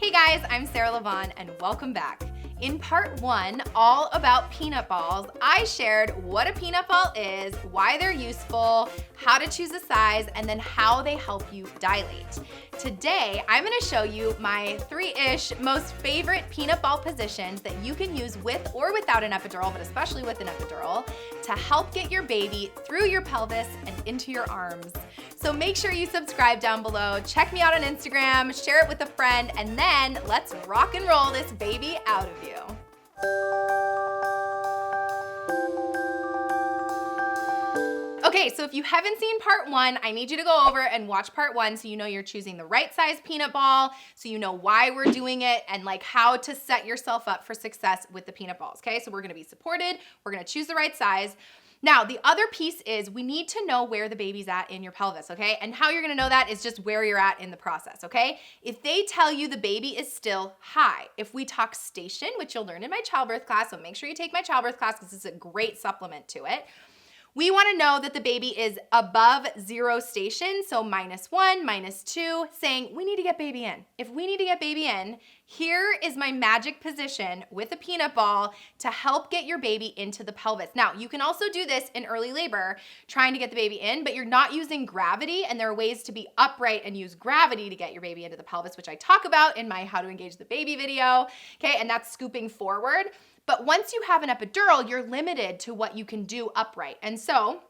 Hey guys, I'm Sarah Lavonne and welcome back. In part one, all about peanut balls, I shared what a peanut ball is, why they're useful, how to choose a size, and then how they help you dilate. Today, I'm gonna show you my three-ish most favorite peanut ball positions that you can use with or without an epidural, but especially with an epidural, to help get your baby through your pelvis and into your arms. So make sure you subscribe down below, check me out on Instagram, share it with a friend, and then let's rock and roll this baby out of you. Okay, so if you haven't seen part one, I need you to go over and watch part one so you know you're choosing the right size peanut ball, so you know why we're doing it and like how to set yourself up for success with the peanut balls, okay? So we're gonna be supported, we're gonna choose the right size. Now, the other piece is we need to know where the baby's at in your pelvis, okay? And how you're gonna know that is just where you're at in the process, okay? If they tell you the baby is still high, if we talk station, which you'll learn in my childbirth class, so make sure you take my childbirth class because it's a great supplement to it. We wanna know that the baby is above 0 station, so -1, -2, saying we need to get baby in. If we need to get baby in, here is my magic position with a peanut ball to help get your baby into the pelvis. Now, you can also do this in early labor, trying to get the baby in, but you're not using gravity, and there are ways to be upright and use gravity to get your baby into the pelvis, which I talk about in my How to Engage the Baby video, okay? And that's scooping forward. But once you have an epidural, you're limited to what you can do upright. And so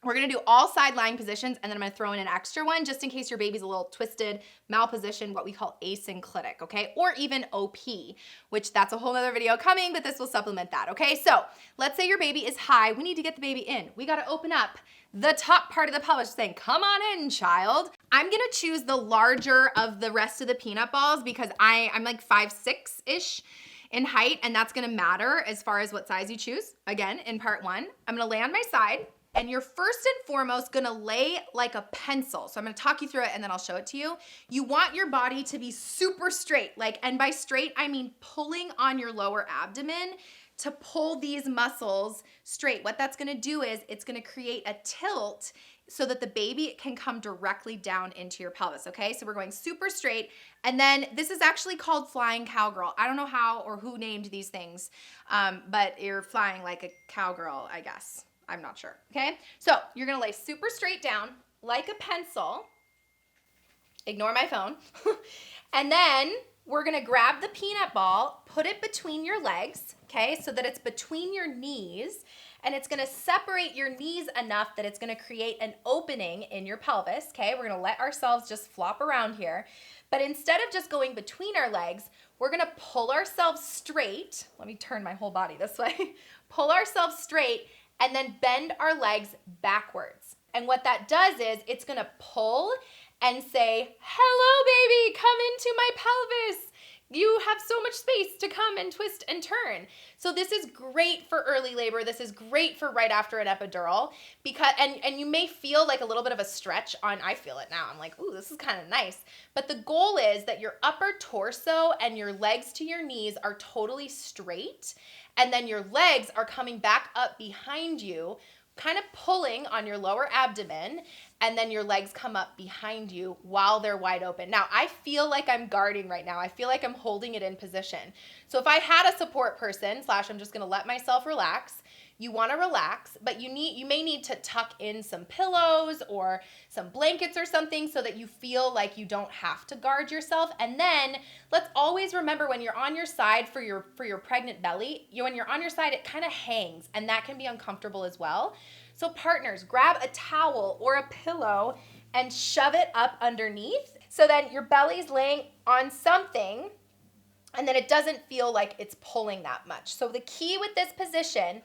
we're gonna do all side lying positions, and then I'm gonna throw in an extra one just in case your baby's a little twisted, malpositioned, what we call acynclitic, okay? Or even OP, which that's a whole nother video coming, but this will supplement that, okay? So let's say your baby is high. We need to get the baby in. We gotta open up the top part of the pelvis saying, come on in, child. I'm gonna choose the larger of the rest of the peanut balls because I'm like 5'6"-ish. in height, and that's gonna matter as far as what size you choose. Again, in part one, I'm gonna lay on my side, and you're first and foremost gonna lay like a pencil. So I'm gonna talk you through it and then I'll show it to you. You want your body to be super straight, and by straight, I mean pulling on your lower abdomen to pull these muscles straight. What that's gonna do is it's gonna create a tilt so that the baby can come directly down into your pelvis, okay? So we're going super straight, and then this is actually called flying cowgirl. I don't know how or who named these things, but you're flying like a cowgirl, I guess. I'm not sure, okay? So you're gonna lay super straight down like a pencil. Ignore my phone. And then we're gonna grab the peanut ball, put it between your legs, okay? So that it's between your knees, and it's gonna separate your knees enough that it's gonna create an opening in your pelvis, okay? We're gonna let ourselves just flop around here. But instead of just going between our legs, we're gonna pull ourselves straight. Let me turn my whole body this way. Pull ourselves straight and then bend our legs backwards. And what that does is it's gonna pull and say, hello baby, come into my pelvis. You have so much space to come and twist and turn. So this is great for early labor. This is great for right after an epidural because, and you may feel like a little bit of a stretch on, I feel it now. I'm like, ooh, this is kind of nice. But the goal is that your upper torso and your legs to your knees are totally straight. And then your legs are coming back up behind you, kind of pulling on your lower abdomen, and then your legs come up behind you while they're wide open. Now, I feel like I'm guarding right now. I feel like I'm holding it in position. So if I had a support person, / I'm just gonna let myself relax, you wanna relax, but you may need to tuck in some pillows or some blankets or something so that you feel like you don't have to guard yourself. And then let's always remember when you're on your side for your pregnant belly, when you're on your side, it kind of hangs, and that can be uncomfortable as well. So partners, grab a towel or a pillow and shove it up underneath so then your belly's laying on something and then it doesn't feel like it's pulling that much. So the key with this position,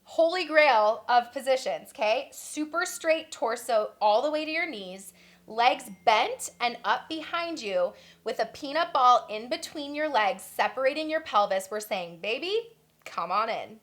holy grail of positions, okay? Super straight torso all the way to your knees, legs bent and up behind you with a peanut ball in between your legs, separating your pelvis. We're saying, baby, come on in.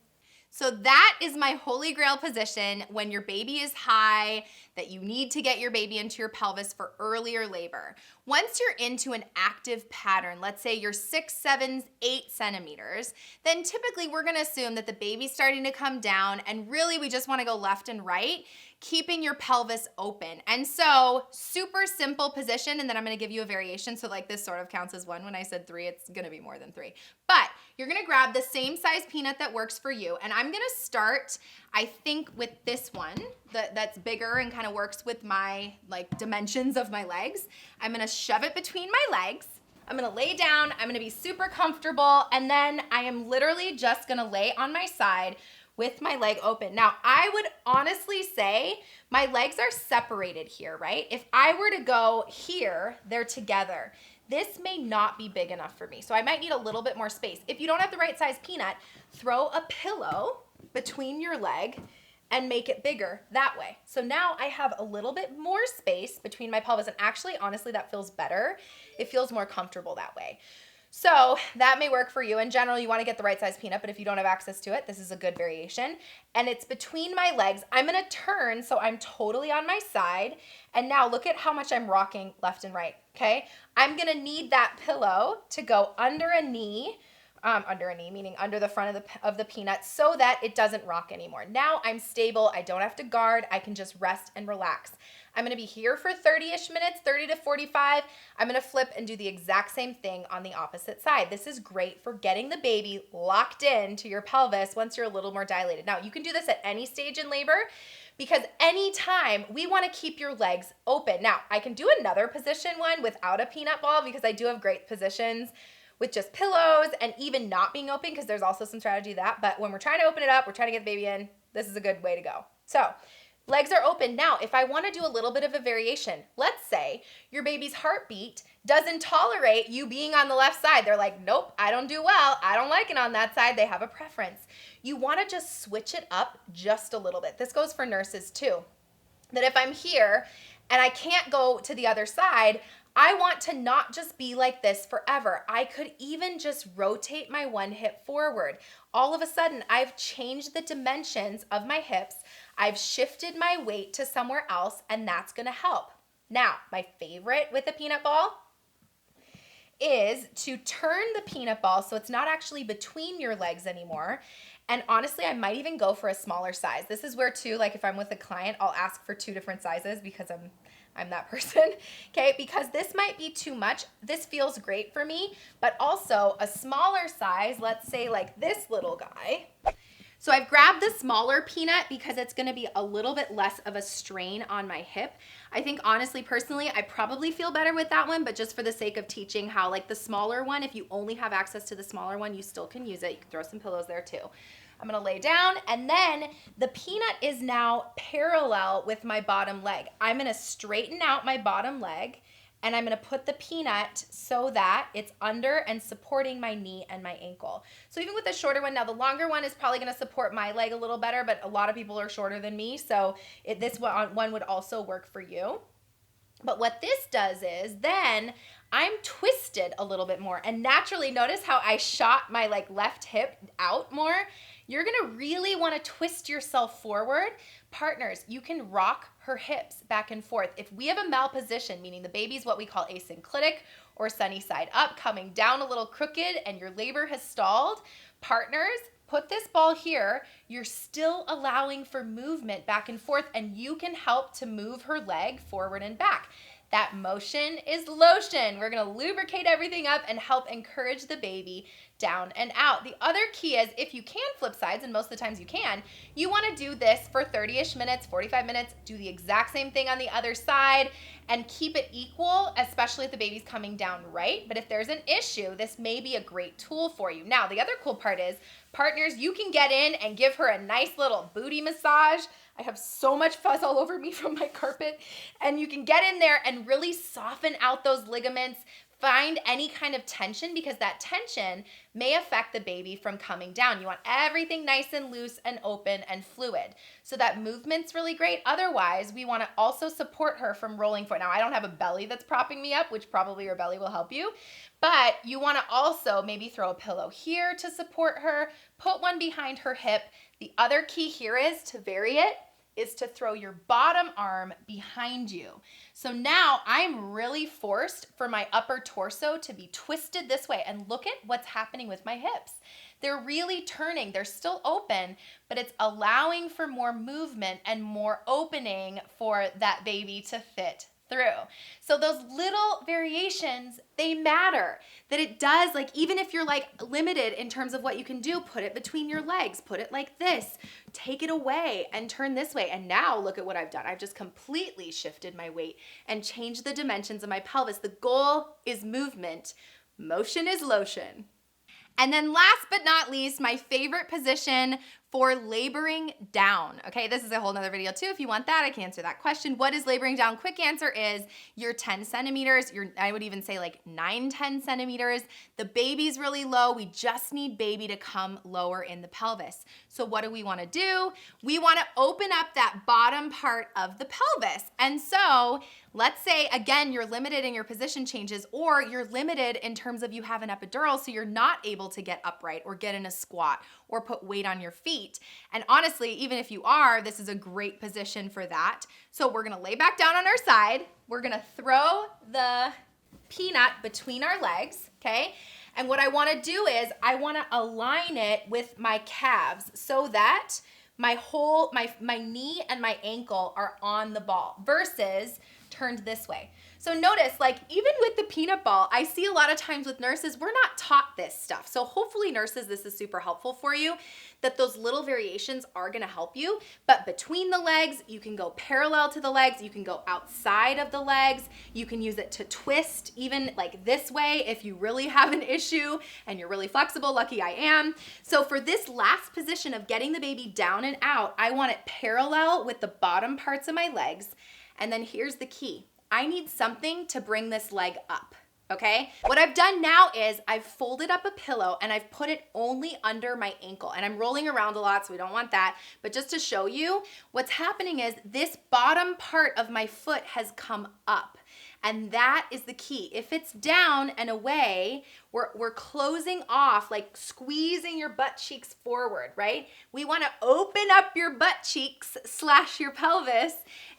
So that is my holy grail position when your baby is high, that you need to get your baby into your pelvis for earlier labor. Once you're into an active pattern, let's say you're 6, 7, 8 centimeters, then typically we're gonna assume that the baby's starting to come down, and really we just wanna go left and right, keeping your pelvis open. And so super simple position, and then I'm gonna give you a variation. So like this sort of counts as one. When I said 3, it's gonna be more than 3. But you're gonna grab the same size peanut that works for you. And I'm gonna start, I think, with this one that's bigger and kind of works with my like dimensions of my legs. I'm gonna shove it between my legs. I'm gonna lay down, I'm gonna be super comfortable, and then I am literally just gonna lay on my side with my leg open. Now, I would honestly say my legs are separated here, right? If I were to go here, they're together. This may not be big enough for me, so I might need a little bit more space. If you don't have the right size peanut, throw a pillow between your leg and make it bigger that way. So now I have a little bit more space between my pelvis, and actually, honestly, that feels better. It feels more comfortable that way. So that may work for you. In general, you want to get the right size peanut, but if you don't have access to it, this is a good variation. And it's between my legs. I'm going to turn so I'm totally on my side. And now look at how much I'm rocking left and right, okay? I'm going to need that pillow to go under a knee, meaning under the front of the peanut, so that it doesn't rock anymore. Now I'm stable. I don't have to guard. I can just rest and relax. I'm gonna be here for 30-ish minutes, 30 to 45. I'm gonna flip and do the exact same thing on the opposite side. This is great for getting the baby locked in to your pelvis once you're a little more dilated. Now, you can do this at any stage in labor, because anytime we wanna keep your legs open. Now, I can do another position one without a peanut ball, because I do have great positions with just pillows and even not being open, because there's also some strategy to that. But when we're trying to open it up, we're trying to get the baby in, this is a good way to go. So legs are open. Now, if I want to do a little bit of a variation, let's say your baby's heartbeat doesn't tolerate you being on the left side. They're like, nope, I don't do well. I don't like it on that side. They have a preference. You want to just switch it up just a little bit. This goes for nurses too. That if I'm here and I can't go to the other side, I want to not just be like this forever. I could even just rotate my one hip forward. All of a sudden, I've changed the dimensions of my hips. I've shifted my weight to somewhere else, and that's gonna help. Now, my favorite with the peanut ball is to turn the peanut ball so it's not actually between your legs anymore. And honestly, I might even go for a smaller size. This is where too, like if I'm with a client, I'll ask for 2 different sizes, because I'm that person, okay? Because this might be too much. This feels great for me, but also a smaller size, let's say like this little guy. So I've grabbed the smaller peanut because it's gonna be a little bit less of a strain on my hip. I think honestly, personally, I probably feel better with that one, but just for the sake of teaching how like the smaller one, if you only have access to the smaller one, you still can use it. You can throw some pillows there too. I'm gonna lay down, and then the peanut is now parallel with my bottom leg. I'm gonna straighten out my bottom leg, and I'm gonna put the peanut so that it's under and supporting my knee and my ankle. So even with the shorter one, now the longer one is probably gonna support my leg a little better, but a lot of people are shorter than me, so this one would also work for you. But what this does is then I'm twisted a little bit more, and naturally, notice how I shot my like left hip out more. You're gonna really wanna twist yourself forward. Partners, you can rock her hips back and forth. If we have a malposition, meaning the baby's what we call acynclitic or sunny side up, coming down a little crooked, and your labor has stalled, partners, put this ball here. You're still allowing for movement back and forth, and you can help to move her leg forward and back. That motion is lotion. We're gonna lubricate everything up and help encourage the baby down and out. The other key is, if you can flip sides, and most of the times you can, you wanna do this for 30-ish minutes, 45 minutes, do the exact same thing on the other side, and keep it equal, especially if the baby's coming down right. But if there's an issue, this may be a great tool for you. Now, the other cool part is, partners, you can get in and give her a nice little booty massage. I have so much fuzz all over me from my carpet. And you can get in there and really soften out those ligaments, find any kind of tension because that tension may affect the baby from coming down. You want everything nice and loose and open and fluid. So that movement's really great. Otherwise, we want to also support her from rolling forward. Now, I don't have a belly that's propping me up, which probably your belly will help you, but you want to also maybe throw a pillow here to support her, put one behind her hip. The other key here is to vary it is to throw your bottom arm behind you. So now I'm really forced for my upper torso to be twisted this way, and look at what's happening with my hips. They're really turning. They're still open, but it's allowing for more movement and more opening for that baby to fit through. So those little variations, they matter. That it does, like, even if you're like limited in terms of what you can do, put it between your legs, put it like this, take it away and turn this way. And now look at what I've done. I've just completely shifted my weight and changed the dimensions of my pelvis. The goal is movement. Motion is lotion. And then last but not least, my favorite position for laboring down. Okay, this is a whole nother video too. If you want that, I can answer that question. What is laboring down? Quick answer is you're 10 centimeters. I would even say like 9, 10 centimeters. The baby's really low. We just need baby to come lower in the pelvis. So what do we want to do? We want to open up that bottom part of the pelvis. And so let's say, again, you're limited in your position changes, or you're limited in terms of you have an epidural, so you're not able to get upright or get in a squat or put weight on your feet. And honestly, even if you are, this is a great position for that. So we're gonna lay back down on our side. We're gonna throw the peanut between our legs, okay? And what I wanna do is I wanna align it with my calves so that my knee and my ankle are on the ball versus turned this way. So notice, like, even with the peanut ball, I see a lot of times with nurses, we're not taught this stuff. So hopefully nurses, this is super helpful for you, that those little variations are gonna help you. But between the legs, you can go parallel to the legs, you can go outside of the legs, you can use it to twist even like this way if you really have an issue and you're really flexible. Lucky I am. So for this last position of getting the baby down and out, I want it parallel with the bottom parts of my legs. And then here's the key. I need something to bring this leg up, okay? What I've done now is I've folded up a pillow and I've put it only under my ankle, and I'm rolling around a lot, so we don't want that. But just to show you, what's happening is this bottom part of my foot has come up. And that is the key. If it's down and away, we're closing off, like squeezing your butt cheeks forward, right? We want to open up your butt cheeks / your pelvis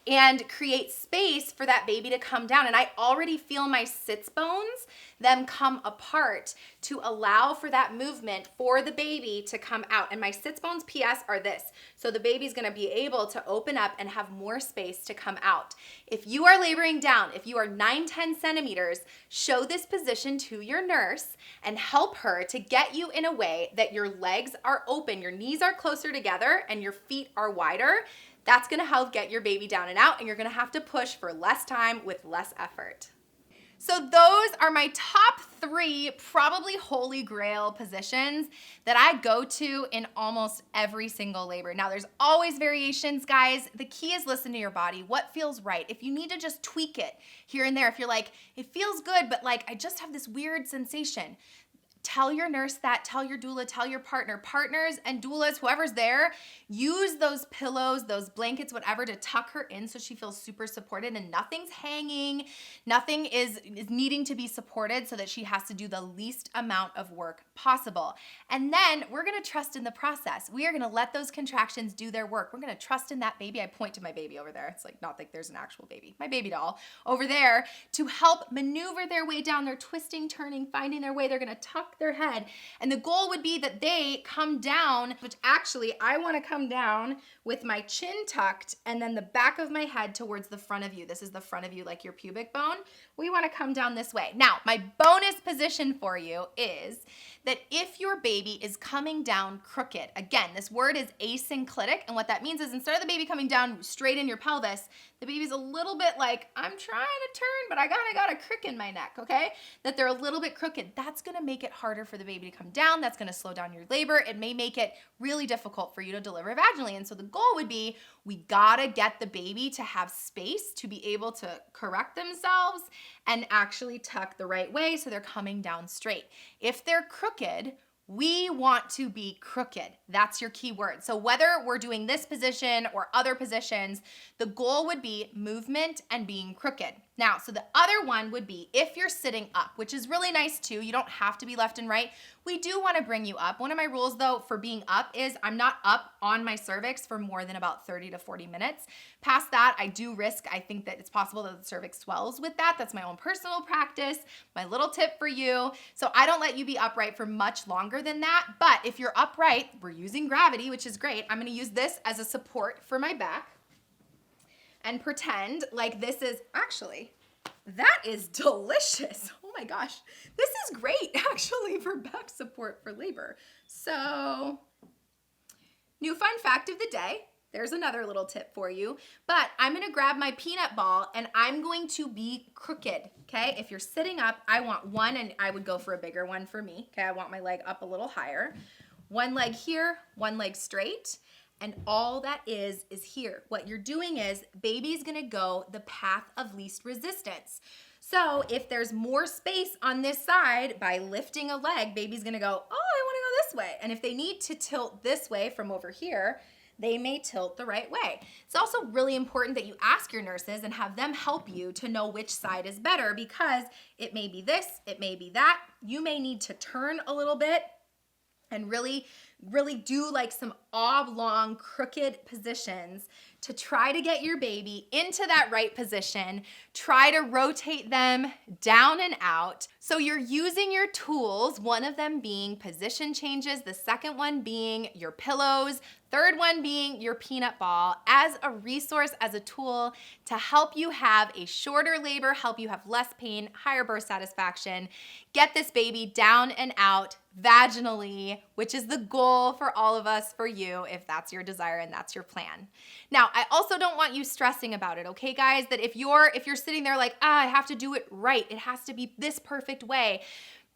and create space for that baby to come down. And I already feel my sits bones, them come apart to allow for that movement for the baby to come out. And my sits bones PS are this. So the baby's gonna be able to open up and have more space to come out. If you are laboring down, if you are 9, 10 centimeters, show this position to your nurse and help her to get you in a way that your legs are open, your knees are closer together, and your feet are wider. That's gonna help get your baby down and out, and you're gonna have to push for less time with less effort. So those are my top 3 probably holy grail positions that I go to in almost every single labor. Now there's always variations, guys. The key is listen to your body. What feels right? If you need to just tweak it here and there, if you're like, it feels good, but like I just have this weird sensation, tell your nurse that, tell your doula, tell your partner. Partners and doulas, whoever's there, use those pillows, those blankets, whatever, to tuck her in so she feels super supported and nothing's hanging, nothing is needing to be supported so that she has to do the least amount of work possible. And then we're gonna trust in the process. We are gonna let those contractions do their work. We're gonna trust in that baby. I point to my baby over there. It's like not like there's an actual baby. My baby doll over there to help maneuver their way down. They're twisting, turning, finding their way. They're gonna tuck their head. And the goal would be that they come down, which actually I want to come down with my chin tucked and then the back of my head towards the front of you. This is the front of you, like your pubic bone. We want to come down this way. Now, my bonus position for you is that if your baby is coming down crooked, again, this word is acynclitic, and what that means is instead of the baby coming down straight in your pelvis, the baby's a little bit like, I'm trying to turn, but I got a crick in my neck, okay? That they're a little bit crooked. That's gonna make it harder for the baby to come down. That's gonna slow down your labor. It may make it really difficult for you to deliver vaginally. And so the goal would be, we gotta get the baby to have space to be able to correct themselves and actually tuck the right way so they're coming down straight. If they're crooked, we want to be crooked. That's your key word. So whether we're doing this position or other positions, the goal would be movement and being crooked. Now, so the other one would be if you're sitting up, which is really nice too. You don't have to be left and right. We do want to bring you up. One of my rules though for being up is I'm not up on my cervix for more than about 30 to 40 minutes. Past that, I do risk, I think that it's possible that the cervix swells with that. That's my own personal practice, my little tip for you. So I don't let you be upright for much longer than that. But if you're upright, we're using gravity, which is great. I'm going to use this as a support for my back and pretend like this is actually, that is delicious. Oh my gosh. This is great actually for back support for labor. So new fun fact of the day. There's another little tip for you, but I'm gonna grab my peanut ball and I'm going to be crooked, okay? If you're sitting up, I want one, and I would go for a bigger one for me, okay? I want my leg up a little higher. One leg here, one leg straight, and all that is here. What you're doing is baby's gonna go the path of least resistance. So if there's more space on this side, by lifting a leg, baby's gonna go, oh, I wanna go this way. And if they need to tilt this way from over here, they may tilt the right way. It's also really important that you ask your nurses and have them help you to know which side is better, because it may be this, it may be that. You may need to turn a little bit and really do like some oblong crooked positions to try to get your baby into that right position. Try to rotate them down and out. So you're using your tools, one of them being position changes, the second one being your pillows, third one being your peanut ball, as a resource, as a tool to help you have a shorter labor, help you have less pain, higher birth satisfaction, get this baby down and out vaginally, which is the goal for all of us, for you, if that's your desire and that's your plan. Now, I also don't want you stressing about it, okay, guys? That if you're sitting there like, I have to do it right, it has to be this perfect way.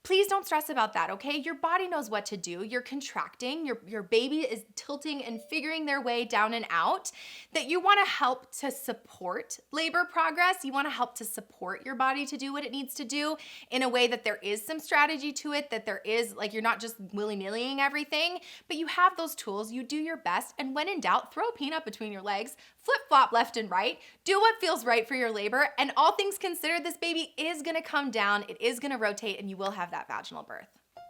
Please don't stress about that, okay? Your body knows what to do. You're contracting, your baby is tilting and figuring their way down and out. That you wanna help to support labor progress. You wanna help to support your body to do what it needs to do in a way that there is some strategy to it, that there is, like, you're not just willy-nillying everything, but you have those tools, you do your best, and when in doubt, throw a peanut between your legs, flip-flop left and right, do what feels right for your labor, and all things considered, this baby is gonna come down, it is gonna rotate, and you will have that vaginal birth.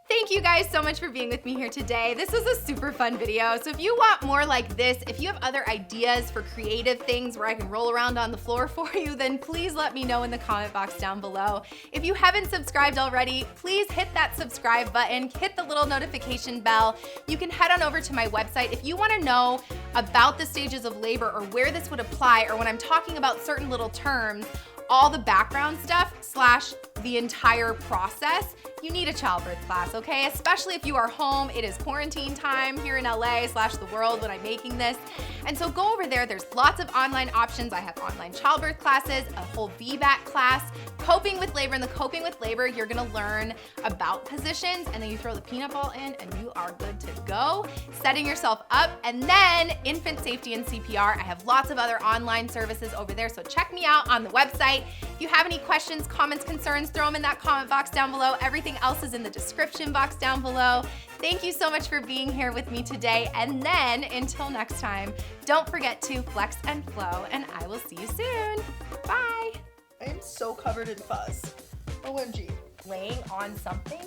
Thank you guys so much for being with me here today. This was a super fun video. So if you want more like this, if you have other ideas for creative things where I can roll around on the floor for you, then please let me know in the comment box down below. If you haven't subscribed already, please hit that subscribe button, hit the little notification bell. You can head on over to my website if you want to know about the stages of labor or where this would apply, or when I'm talking about certain little terms, all the background stuff / the entire process. You need a childbirth class, okay? Especially if you are home. It is quarantine time here in LA / the world when I'm making this. And so go over there. There's lots of online options. I have online childbirth classes, a whole VBAC class, coping with labor. In the coping with labor, you're gonna learn about positions, and then you throw the peanut ball in and you are good to go. Setting yourself up, and then infant safety and CPR. I have lots of other online services over there, so check me out on the website. If you have any questions, comments, concerns, throw them in that comment box down below. Everything else is in the description box down below. Thank you so much for being here with me today. And then until next time, don't forget to flex and flow, and I will see you soon. Bye. I am so covered in fuzz. OMG. Laying on something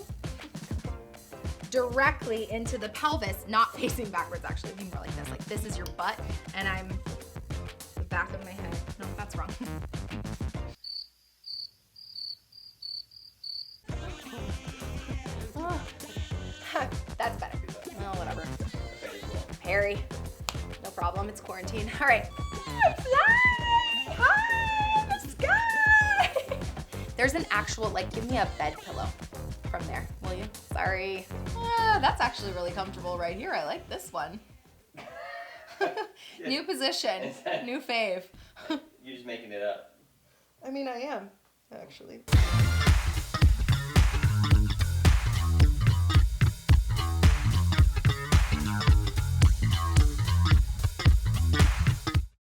directly into the pelvis, not facing backwards, actually. It'd be more like this. Like this is your butt, and I'm the back of my head. No, that's wrong. That's better. Oh, whatever. Harry. No problem. It's quarantine. All right. Fly high in the sky. There's an actual, like, give me a bed pillow from there, will you? Sorry. That's actually really comfortable right here. I like this one. New position. New fave. You're just making it up. I mean, I am, actually.